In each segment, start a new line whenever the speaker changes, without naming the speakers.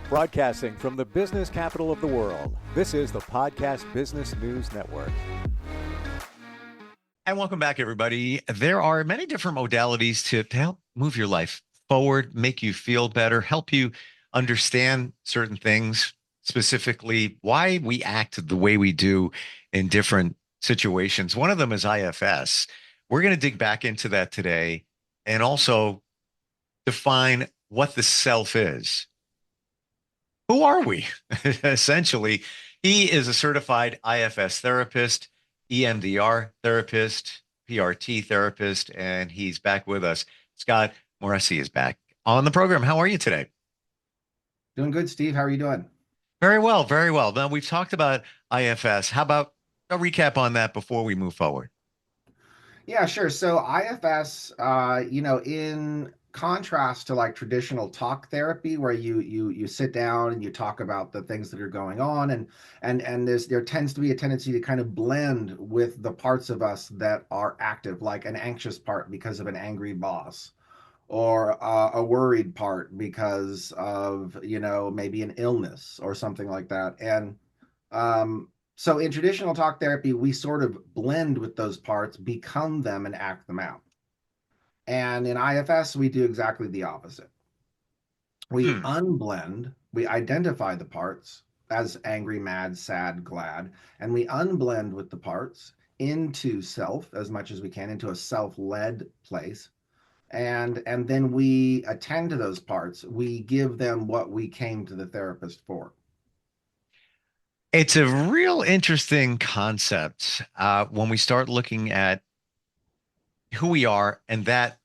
Broadcasting from the business capital of the world, this is the Podcast Business News Network.
And welcome back, everybody. There are many different modalities to help move your life forward, make you feel better, help you understand certain things, specifically why we act the way we do in different situations. One of them is IFS. We're going to dig back into that today and also define what the self is. Who are we? Essentially, he is a certified IFS therapist, EMDR therapist, PRT therapist, and he's back with us. Scott Moresi is back on the program. How are you today?
Doing good, Steve. How are you doing?
Very well, very well. Now, we've talked about IFS. How about a recap on that before we move forward?
Yeah, sure. So IFS, in contrast to like traditional talk therapy, where you sit down and you talk about the things that are going on, and there tends to be a tendency to kind of blend with the parts of us that are active, like an anxious part because of an angry boss, or a worried part because of maybe an illness or something like that, and so in traditional talk therapy, we sort of blend with those parts, become them, and act them out. And in IFS, we do exactly the opposite. We
Hmm.
unblend, we identify the parts as angry, mad, sad, glad, and we unblend with the parts into self as much as we can, into a self-led place. And then we attend to those parts. We give them what we came to the therapist for.
It's a real interesting concept when we start looking at who we are and that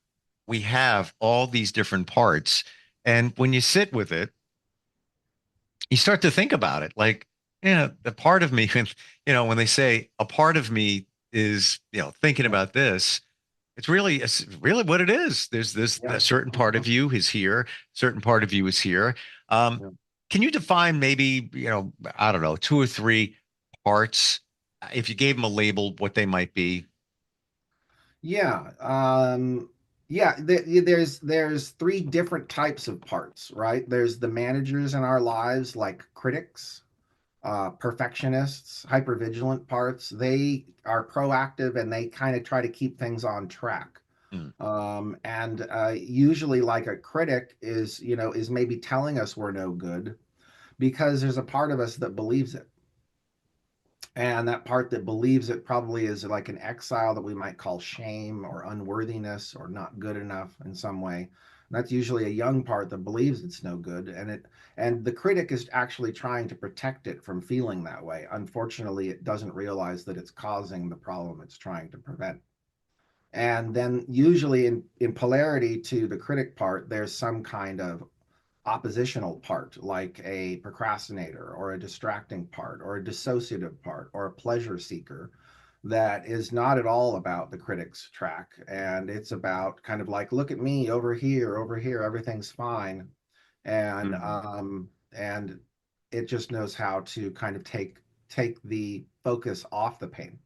we have all these different parts. And when you sit with it, you start to think about it like, the part of me, when they say a part of me is, thinking
Yeah.
about this, it's really what it is. There's this
Yeah.
a certain part
Mhm.
of you is here, certain part of you is here. Um,
Yeah.
can you define maybe, I don't know, two or three parts, if you gave them a label, what they might be?
Yeah, yeah. There's three different types of parts, right? There's the managers in our lives, like critics, perfectionists, hypervigilant parts. They are proactive and they kind of try to keep things on track.
Hmm.
And usually, like a critic is maybe telling us we're no good because there's a part of us that believes it. And that part that believes it probably is like an exile that we might call shame or unworthiness or not good enough in some way. And that's usually a young part that believes it's no good. And the critic is actually trying to protect it from feeling that way. Unfortunately, it doesn't realize that it's causing the problem it's trying to prevent. And then usually in polarity to the critic part, there's some kind of oppositional part, like a procrastinator or a distracting part or a dissociative part or a pleasure seeker that is not at all about the critic's track. And it's about kind of like, look at me over here, everything's fine. And
Hmm.
and it just knows how to kind of take the focus off the pain.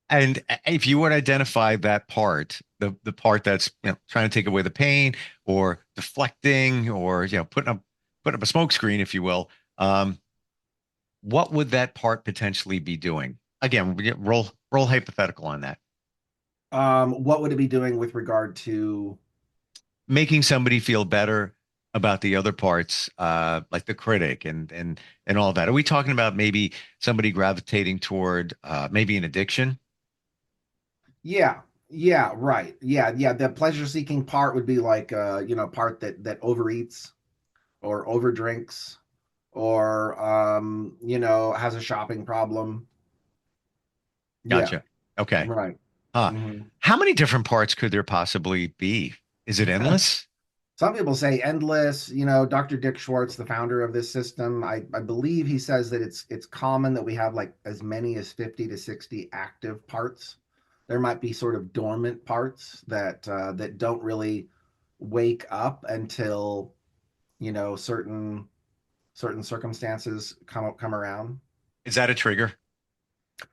And if you would identify that part, the part that's, trying to take away the pain or deflecting or, putting up a smoke screen, if you will, um, what would that part potentially be doing? Again, we get roll hypothetical on that.
What would it be doing with regard to?
Making somebody feel better about the other parts, like the critic and all that. Are we talking about maybe somebody gravitating toward maybe an addiction?
Yeah, yeah, right. Yeah. The pleasure seeking part would be like part that overeats or overdrinks or has a shopping problem. Yeah,
Gotcha. Okay.
right.
Huh.
hmm
How many different parts could there possibly be? Is it endless?
Some people say endless. Dr. Dick Schwartz, the founder of this system, I believe he says that it's common that we have like as many as 50 to 60 active parts. There might be sort of dormant parts that don't really wake up until certain circumstances come around.
Is that a trigger?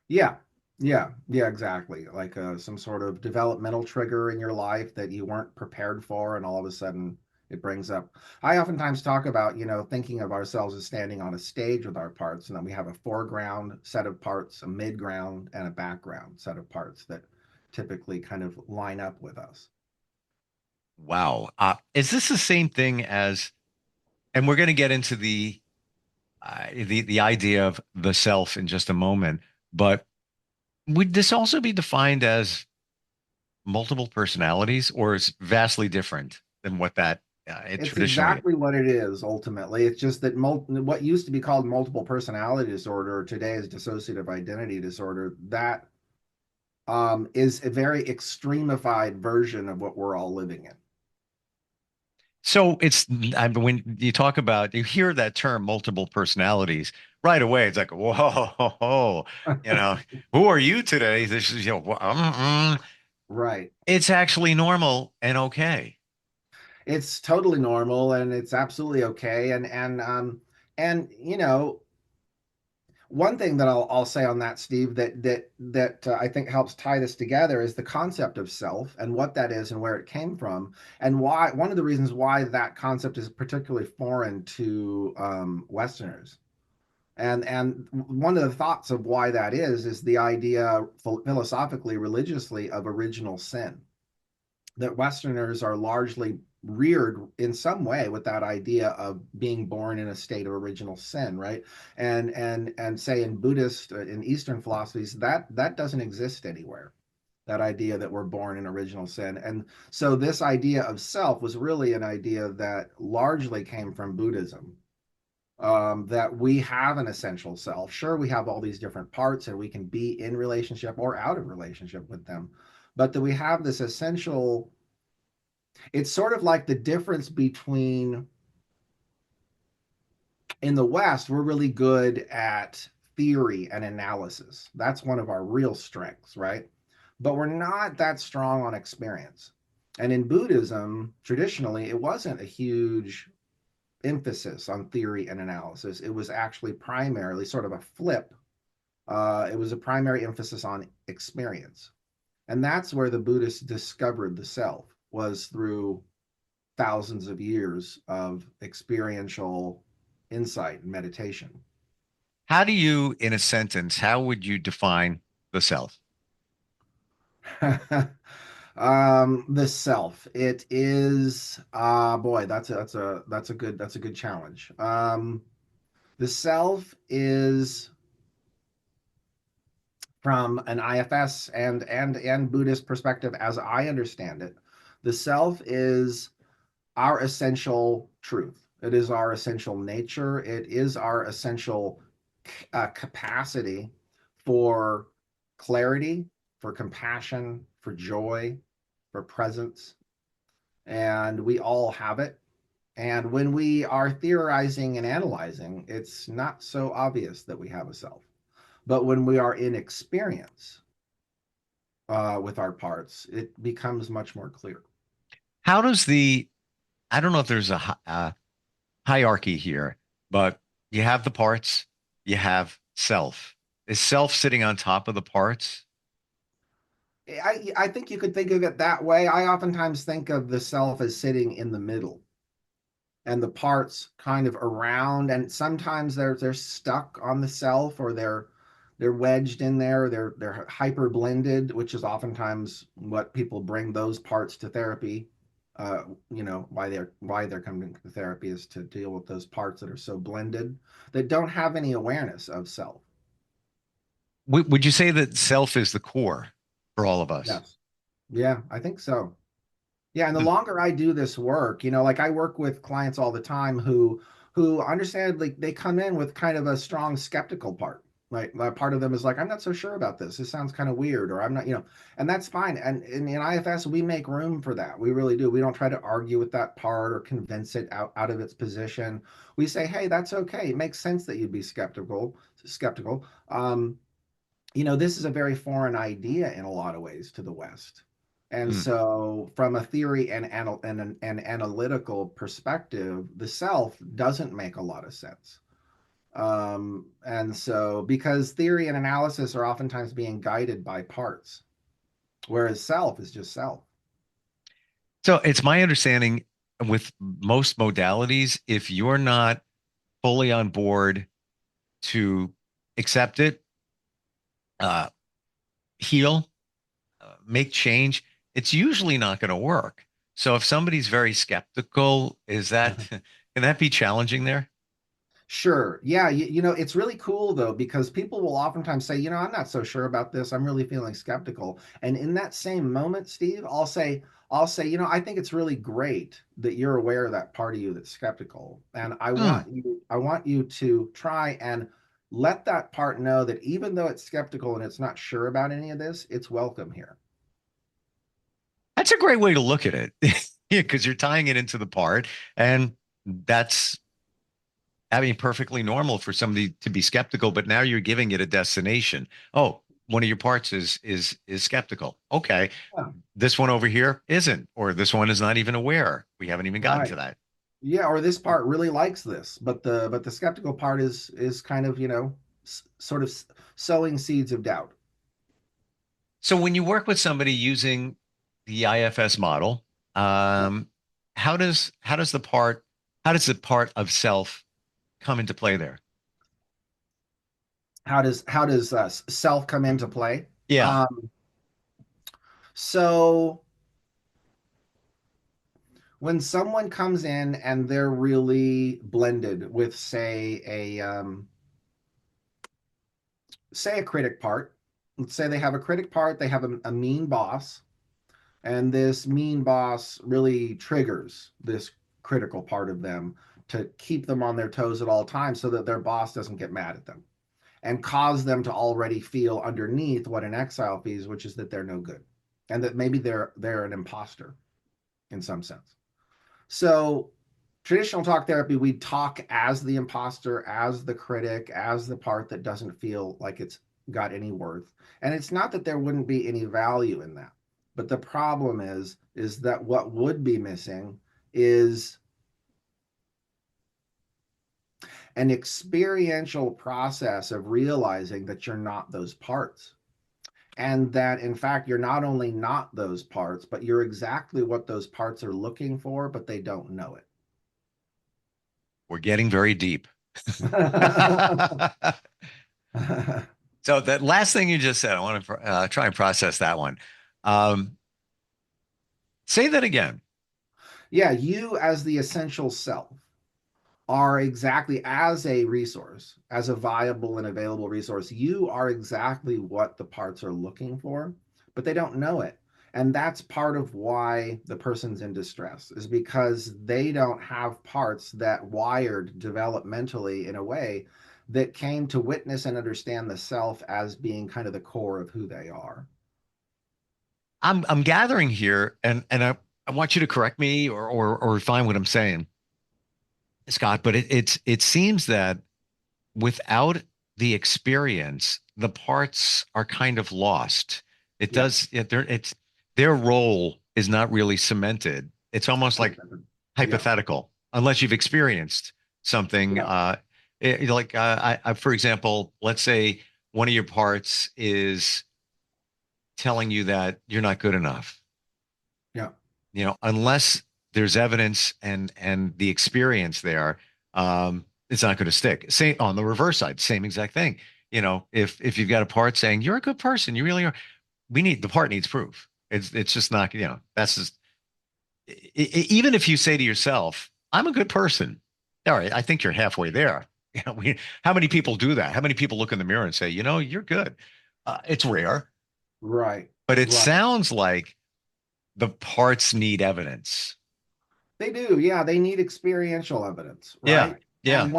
Yeah, yeah, exactly. Like some sort of developmental trigger in your life that you weren't prepared for, and all of a sudden it brings up. I oftentimes talk about, thinking of ourselves as standing on a stage with our parts, and then we have a foreground set of parts, a midground, and a background set of parts that typically kind of line up with us.
Wow. Is this the same thing as, and we're going to get into the idea of the self in just a moment, but would this also be defined as multiple personalities, or is vastly different than what that it
It's
traditionally?
exactly what it is ultimately. It's just that what used to be called multiple personality disorder today is dissociative identity disorder. That is a very extremified version of what we're all living in.
So when you talk about, you hear that term multiple personalities right away, it's like, whoa, you know, who are you today? This is,
Right.
it's actually normal and okay.
It's totally normal and it's absolutely okay. And one thing that I'll say on that, Steve, that I think helps tie this together is the concept of self and what that is and where it came from, and why. One of the reasons why that concept is particularly foreign to Westerners, and one of the thoughts of why that is the idea philosophically, religiously, of original sin, that Westerners are largely reared in some way with that idea of being born in a state of original sin, right? And say in Buddhist, in Eastern philosophies, that doesn't exist anywhere. That idea that we're born in original sin, and so this idea of self was really an idea that largely came from Buddhism. That we have an essential self. Sure, we have all these different parts, and we can be in relationship or out of relationship with them, but that we have this essential. It's sort of like the difference between, in the West, we're really good at theory and analysis. That's one of our real strengths, right? But we're not that strong on experience. And in Buddhism, traditionally, it wasn't a huge emphasis on theory and analysis. It was actually primarily sort of a flip. It was a primary emphasis on experience. And that's where the Buddhists discovered the self, was through thousands of years of experiential insight and meditation.
How do you, in a sentence, how would you define the self?
The self. It is boy, that's a good challenge. The self is, from an IFS and Buddhist perspective, as I understand it, the self is our essential truth. It is our essential nature. It is our essential capacity for clarity, for compassion, for joy, for presence. And we all have it. And when we are theorizing and analyzing, it's not so obvious that we have a self. But when we are in experience with our parts, it becomes much more clear.
How does I don't know if there's a hierarchy here, but you have the parts, you have self. Is self sitting on top of the parts?
I think you could think of it that way. I oftentimes think of the self as sitting in the middle and the parts kind of around, and sometimes they're stuck on the self, or they're wedged in there. They're hyper blended, which is oftentimes what people bring those parts to therapy. Why they're coming to therapy is to deal with those parts that are so blended, that don't have any awareness of self.
Would you say that self is the core for all of us?
Yes. Yeah, I think so. Yeah, and the
Hmm.
longer I do this work, like I work with clients all the time who understandably, they come in with kind of a strong skeptical part. Right. Part of them is like, I'm not so sure about this. This sounds kind of weird, or I'm not, and that's fine. And in IFS, we make room for that. We really do. We don't try to argue with that part or convince it out of its position. We say, hey, that's okay. It makes sense that you'd be skeptical. This is a very foreign idea in a lot of ways to the West. And
Hmm.
so, from a theory and an analytical perspective, the self doesn't make a lot of sense. And so, because theory and analysis are oftentimes being guided by parts, whereas self is just self.
So it's my understanding. with most modalities, if you're not fully on board to accept it, uh, heal, make change, it's usually not going to work. So if somebody's very skeptical, is that can that be challenging there?
Sure. Yeah. It's really cool though, because people will oftentimes say, I'm not so sure about this. I'm really feeling skeptical. And in that same moment, Steve, I'll say, I think it's really great that you're aware of that part of you that's skeptical. And
Hmm.
I want you to try and let that part know that even though it's skeptical and it's not sure about any of this, it's welcome here.
That's a great way to look at it. Yeah, because you're tying it into the part, and that's, I mean, perfectly normal for somebody to be skeptical, but now you're giving it a destination. Oh, one of your parts is skeptical. Okay,
Yeah.
this one over here isn't, or this one is not even aware. We haven't even gotten
Right.
to that.
Yeah, or this part really likes this, but the skeptical part is kind of, sort of sowing seeds of doubt.
So when you work with somebody using the IFS model,
Yeah.
um, how does the part of self come into play there?
How does self come into play?
Yeah.
Um, so when someone comes in and they're really blended with, say a critic part, let's say they have a critic part, they have a mean boss, and this mean boss really triggers this critical part of them to keep them on their toes at all times so that their boss doesn't get mad at them and cause them to already feel underneath what an exile feels, which is that they're no good and that maybe they're an imposter in some sense. So traditional talk therapy, we talk as the imposter, as the critic, as the part that doesn't feel like it's got any worth. And it's not that there wouldn't be any value in that. But the problem is that what would be missing is an experiential process of realizing that you're not those parts. And that in fact, you're not only not those parts, but you're exactly what those parts are looking for, but they don't know
We're getting very deep.
it.
So that last thing you just said, I want to try and process that one. Um, say that again.
Yeah, you as the essential self are exactly, as a resource, as a viable and available resource, you are exactly what the parts are looking for, but they don't know it. And that's part of why the person's in distress, is because they don't have parts that wired developmentally in a way that came to witness and understand the self as being kind of the core of who they are.
I'm gathering here, and I want you to correct me or refine what I'm saying, Scott. But it seems that without the experience, the parts are kind of lost. It
Yeah.
does. It's their role is not really cemented. It's almost like
Yeah.
hypothetical unless you've experienced something.
Yeah.
Like for example, let's say one of your parts is telling you that you're not good enough.
Yeah.
Unless there's evidence and the experience there, it's not going to stick. Same on the reverse side, same exact thing. If you've got a part saying you're a good person, you really are, the part needs proof. It's just not, that's just even if you say to yourself, I'm a good person. All right, I think you're halfway there. How many people do that? How many people look in the mirror and say, you're good? It's rare,
Right.
but it
Right.
sounds like the parts need evidence.
They do. Yeah, they need experiential evidence,
Yeah,
right?
yeah.
And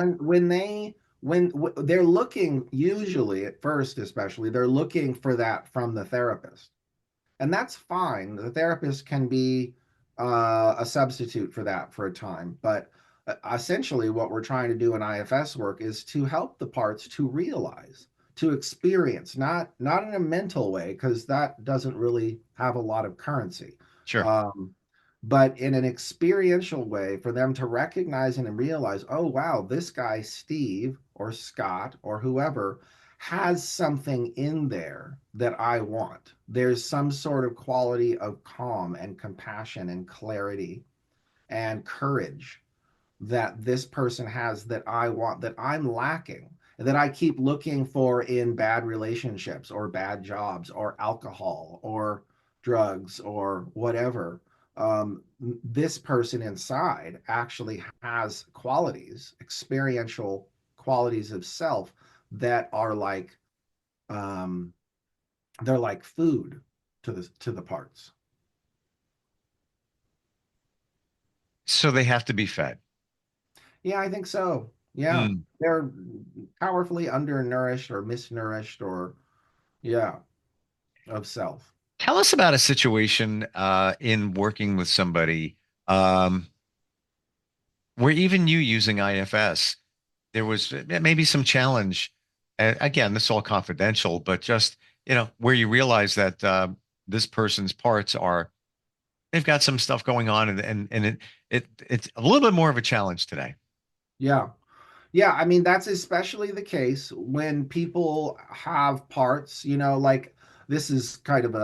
when they're looking, usually at first especially, they're looking for that from the therapist. And that's fine. The therapist can be a substitute for that for a time, but essentially what we're trying to do in IFS work is to help the parts to realize, to experience, not in a mental way, because that doesn't really have a lot of currency.
Sure.
um, but in an experiential way, for them to recognize and realize, oh wow, this guy Steve or Scott or whoever has something in there that I want. There's some sort of quality of calm and compassion and clarity and courage that this person has that I want, that I'm lacking, that I keep looking for in bad relationships or bad jobs or alcohol or drugs or whatever. This person inside actually has qualities, experiential qualities of self that are like um, they're like food to the parts.
So they have to be fed.
Yeah, I think so. Yeah,
Mm.
they're powerfully undernourished or misnourished or yeah, of self.
Tell us about a situation in working with somebody um, where even you using IFS, there was maybe some challenge. Again, this is all confidential, but just, where you realize that this person's parts are, they've got some stuff going on, and it's a little bit more of a challenge today.
Yeah. Yeah, I mean that's especially the case when people have parts, like this is kind of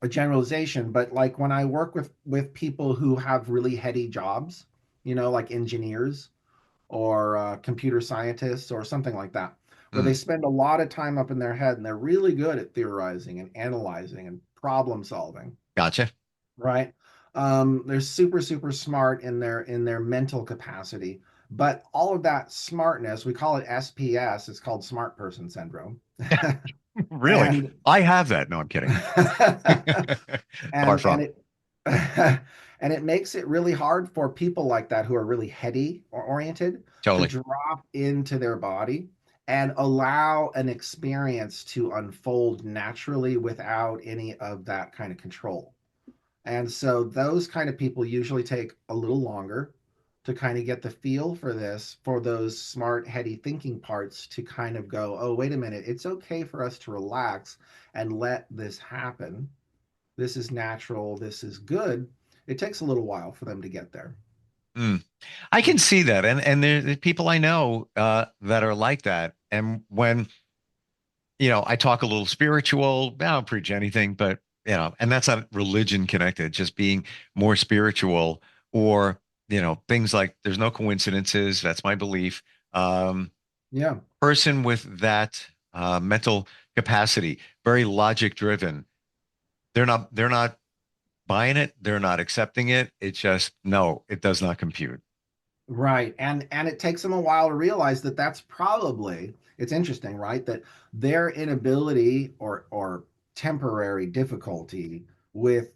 a generalization, but like when I work with people who have really heady jobs, like engineers or computer scientists or something like that, where they
Mm,
spend a lot of time up in their head and they're really good at theorizing and analyzing and problem solving,
gotcha.
right? They're super, super smart in their mental capacity, but all of that smartness, we call it SPS, it's called smart person syndrome.
Really?
and
I have that. No, I'm kidding. Far
and
from.
it and it makes it really hard for people like that who are really heady or oriented to
Totally.
drop into their body and allow an experience to unfold naturally without any of that kind of control. And so those kind of people usually take a little longer to kind of get the feel for this, for those smart, heady thinking parts to kind of go, oh, wait a minute, it's okay for us to relax and let this happen. This is natural. This is good. It takes a little while for them to get there.
Mm. I can see that, and there's people I know that are like that. And when I talk a little spiritual, I don't preach anything, but and that's not religion connected, just being more spiritual, or things like there's no coincidences. That's my belief. Um,
Yeah,
Person with that mental capacity, very logic driven. They're not buying it. They're not accepting it. It's just no, it does not compute.
right. And it takes them a while to realize that that's probably, it's interesting, right? That their inability or temporary difficulty with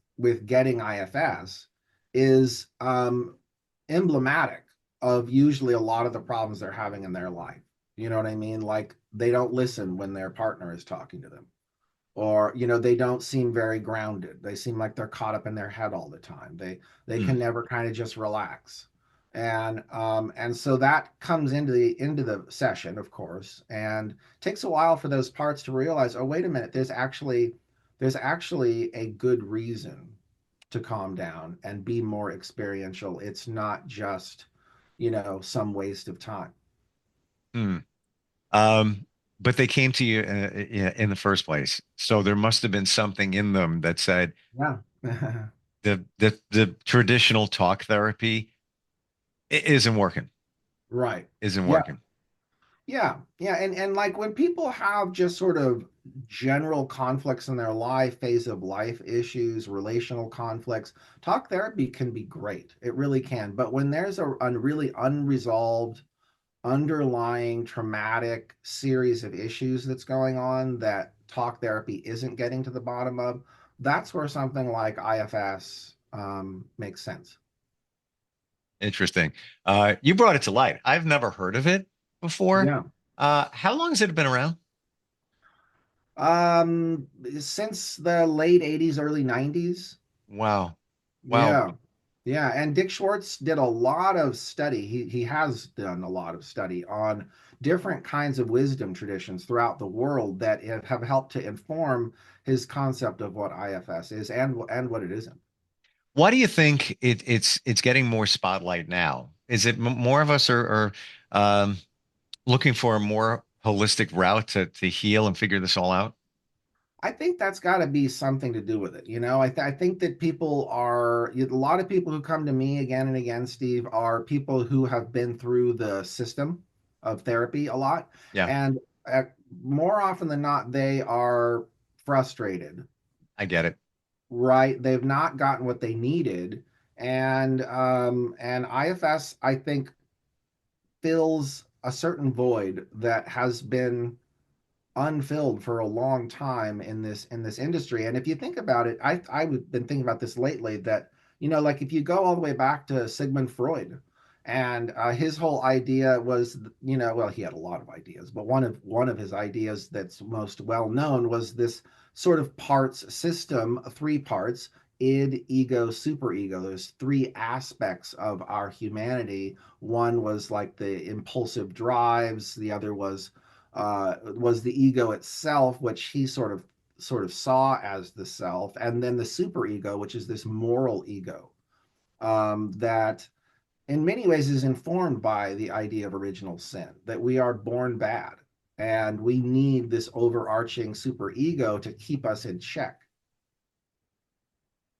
getting IFS is emblematic of usually a lot of the problems they're having in their life. You know what I mean? Like they don't listen when their partner is talking to them, or they don't seem very grounded. They seem like they're caught up in their head all the time. They
Mm,
can never kind of just relax. And so that comes into the session, of course, and takes a while for those parts to realize, oh, wait a minute, there's actually a good reason to calm down and be more experiential. It's not just some waste of time.
mm. Um, but they came to you in the first place. So there must have been something in them that said
Yeah.
the traditional talk therapy isn't working,
Right.
isn't
Yeah.
working.
Yeah, and like when people have just sort of general conflicts in their life, phase of life issues, relational conflicts, talk therapy can be great. It really can. But when there's a really unresolved, underlying traumatic series of issues that's going on that talk therapy isn't getting to the bottom of, that's where something like IFS makes sense.
Interesting. You brought it to light. I've never heard of it before.
Yeah.
How long has it been around?
Um, since the late 80s, early 90s.
Wow. Wow.
Yeah. Yeah, and Dick Schwartz did a lot of study. He has done a lot of study on different kinds of wisdom traditions throughout the world that have helped to inform his concept of what IFS is and what it isn't.
Why do you think it's getting more spotlight now? Is it more of us are looking for a more holistic route to heal and figure this all out?
I think that's got to be something to do with it. I think that a lot of people who come to me again and again, Steve, are people who have been through the system of therapy a lot.
Yeah,
And uh, more often than not, they are frustrated,
I get it.
right? They've not gotten what they needed. And IFS, I think, fills a certain void that has been unfilled for a long time in this industry. And if you think about it, I've been thinking about this lately that like if you go all the way back to Sigmund Freud, and his whole idea was, well, he had a lot of ideas, but one of his ideas that's most well known was this sort of parts system, three parts: id, ego, superego. There's three aspects of our humanity. One was like the impulsive drives, the other was the ego itself, which he sort of saw as the self, and then the superego, which is this moral ego, that in many ways is informed by the idea of original sin, that we are born bad and we need this overarching superego to keep us in check.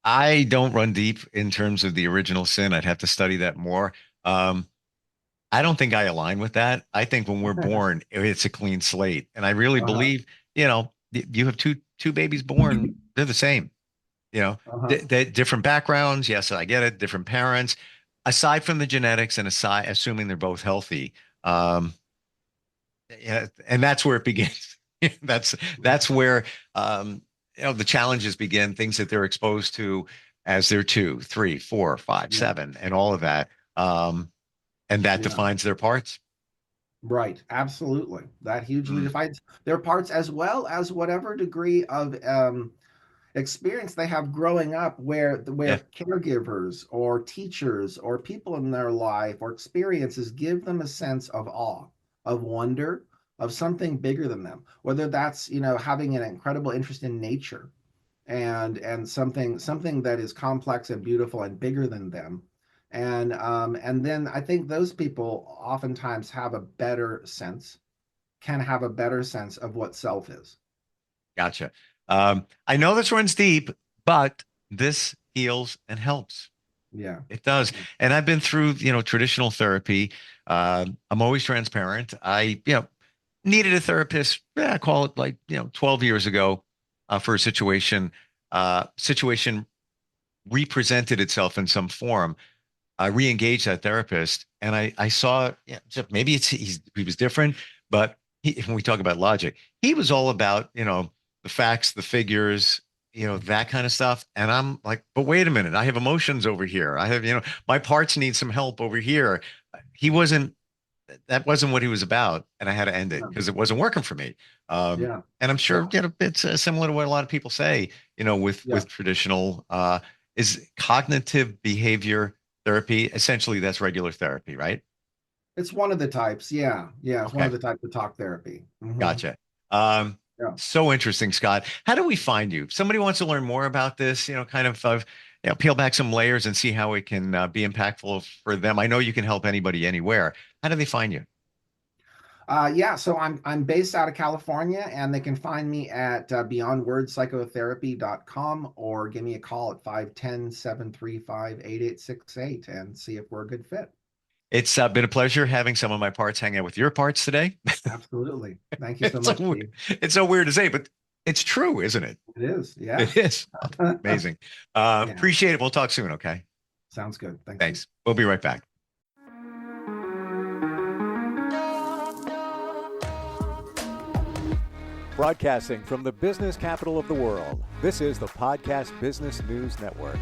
I don't run deep in terms of the original sin. I'd have to study that more. Um, I don't think I align with that. I think when we're born, it's a clean slate, and I really
Uh-huh.
believe, you have two babies born, they're the same. You know,
Uh-huh.
different backgrounds. Yes, I get it. Different parents. Aside from the genetics, and aside, assuming they're both healthy, um, yeah, and that's where it begins. That's where the challenges begin. Things that they're exposed to as they're two, three, four, five,
Yeah.
seven, and all of that. And that
Yeah.
defines their parts.
Right. Absolutely. That hugely
Mm,
defines their parts, as well as whatever degree of experience they have growing up,
yeah,
where caregivers or teachers or people in their life or experiences give them a sense of awe, of wonder, of something bigger than them, whether that's having an incredible interest in nature, and something that is complex and beautiful and bigger than them. And then I think those people oftentimes can have a better sense of what self is.
gotcha. I know this runs deep, but this heals and helps.
Yeah.
It does. And I've been through, traditional therapy. I'm always transparent. I needed a therapist, call it like, 12 years ago, for a situation. Situation represented itself in some form. I re-engaged that therapist, and I saw, yeah, just maybe he was different, but when we talk about logic, he was all about, the facts, the figures, that kind of stuff. And I'm like, but wait a minute, I have emotions over here. I have, my parts need some help over here. He wasn't, that wasn't what he was about, and I had to end it
Yeah.
because it wasn't working for me.
Yeah.
And I'm
Yeah.
sure, it's similar to what a lot of people say, with
Yeah.
traditional, is cognitive behavior therapy. Essentially, that's regular therapy, right?
It's one of the types. Yeah. Yeah. It's one
Okay,
of the types of talk therapy.
gotcha. Um,
Yeah.
so interesting, Scott. How do we find you? If somebody wants to learn more about this, kind of, peel back some layers and see how it can be impactful for them. I know you can help anybody anywhere. How do they find you?
Yeah. So I'm based out of California, and they can find me at beyondwordspsychotherapy.com, or give me a call at 510-735-8868 and see if we're a good fit.
It's been a pleasure having some of my parts hang out with your parts today.
Absolutely. Thank you so
It's
much,
so,
Steve.
it's so weird to say, but it's true, isn't it?
It is. Yeah.
It is. Amazing.
Yeah.
Appreciate it. We'll talk soon. Okay.
Sounds good. Thanks, Steve.
Thanks. We'll be right back.
Broadcasting from the business capital of the world, this is the Podcast Business News Network.